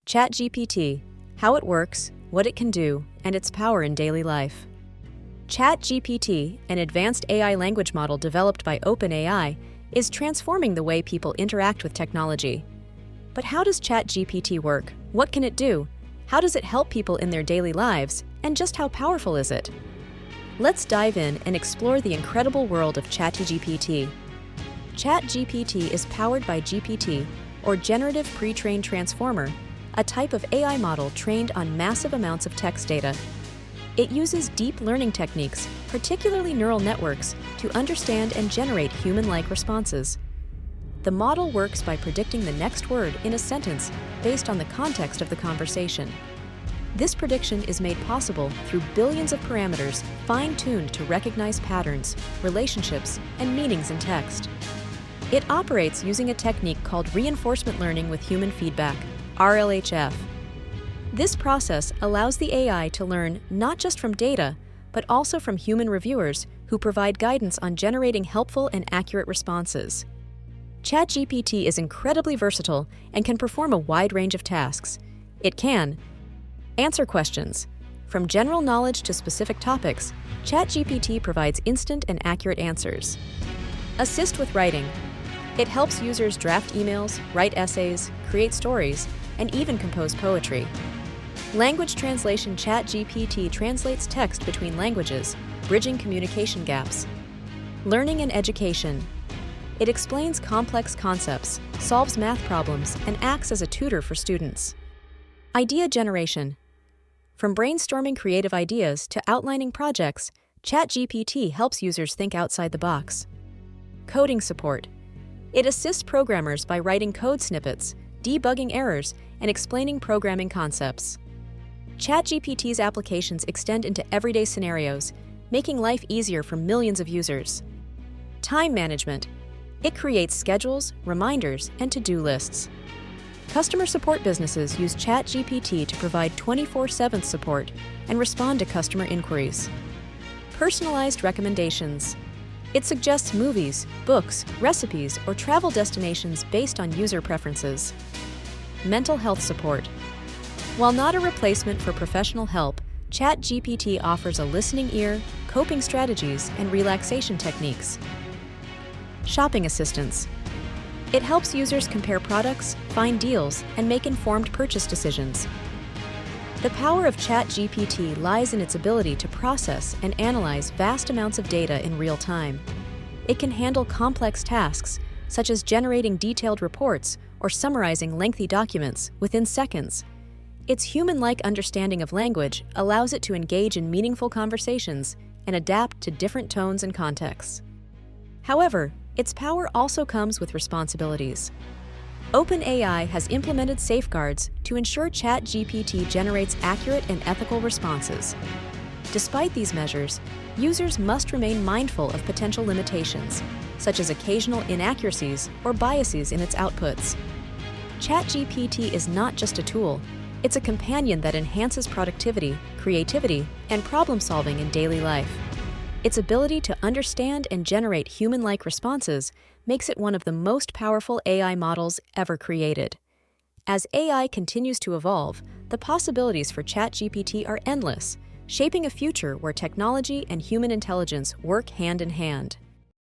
ChatGPT, how it works, what it can do, and its power in daily life. ChatGPT, an advanced AI language model developed by OpenAI, is transforming the way people interact with technology. But how does ChatGPT work? What can it do? How does it help people in their daily lives? And just how powerful is it? Let's dive in and explore the incredible world of ChatGPT. ChatGPT is powered by GPT, or Generative Pre-trained Transformer, a type of AI model trained on massive amounts of text data. It uses deep learning techniques, particularly neural networks, to understand and generate human-like responses. The model works by predicting the next word in a sentence based on the context of the conversation. This prediction is made possible through billions of parameters fine-tuned to recognize patterns, relationships, and meanings in text. It operates using a technique called reinforcement learning with human feedback, RLHF. This process allows the AI to learn not just from data, but also from human reviewers who provide guidance on generating helpful and accurate responses. ChatGPT is incredibly versatile and can perform a wide range of tasks. It can answer questions. From general knowledge to specific topics, ChatGPT provides instant and accurate answers. Assist with writing. It helps users draft emails, write essays, create stories, and even compose poetry. Language translation. ChatGPT translates text between languages, bridging communication gaps. Learning and education. It explains complex concepts, solves math problems, and acts as a tutor for students. Idea generation. From brainstorming creative ideas to outlining projects, ChatGPT helps users think outside the box. Coding support. It assists programmers by writing code snippets, debugging errors, and explaining programming concepts. ChatGPT's applications extend into everyday scenarios, making life easier for millions of users. Time management. It creates schedules, reminders, and to-do lists. Customer support businesses use ChatGPT to provide 24/7 support and respond to customer inquiries. Personalized recommendations. It suggests movies, books, recipes, or travel destinations based on user preferences. Mental health support. While not a replacement for professional help, ChatGPT offers a listening ear, coping strategies, and relaxation techniques. Shopping assistance. It helps users compare products, find deals, and make informed purchase decisions. The power of ChatGPT lies in its ability to process and analyze vast amounts of data in real time. It can handle complex tasks, such as generating detailed reports or summarizing lengthy documents, within seconds. Its human-like understanding of language allows it to engage in meaningful conversations and adapt to different tones and contexts. However, its power also comes with responsibilities. OpenAI has implemented safeguards to ensure ChatGPT generates accurate and ethical responses. Despite these measures, users must remain mindful of potential limitations, such as occasional inaccuracies or biases in its outputs. ChatGPT is not just a tool, it's a companion that enhances productivity, creativity, and problem-solving in daily life. Its ability to understand and generate human-like responses makes it one of the most powerful AI models ever created. As AI continues to evolve, the possibilities for ChatGPT are endless, shaping a future where technology and human intelligence work hand in hand.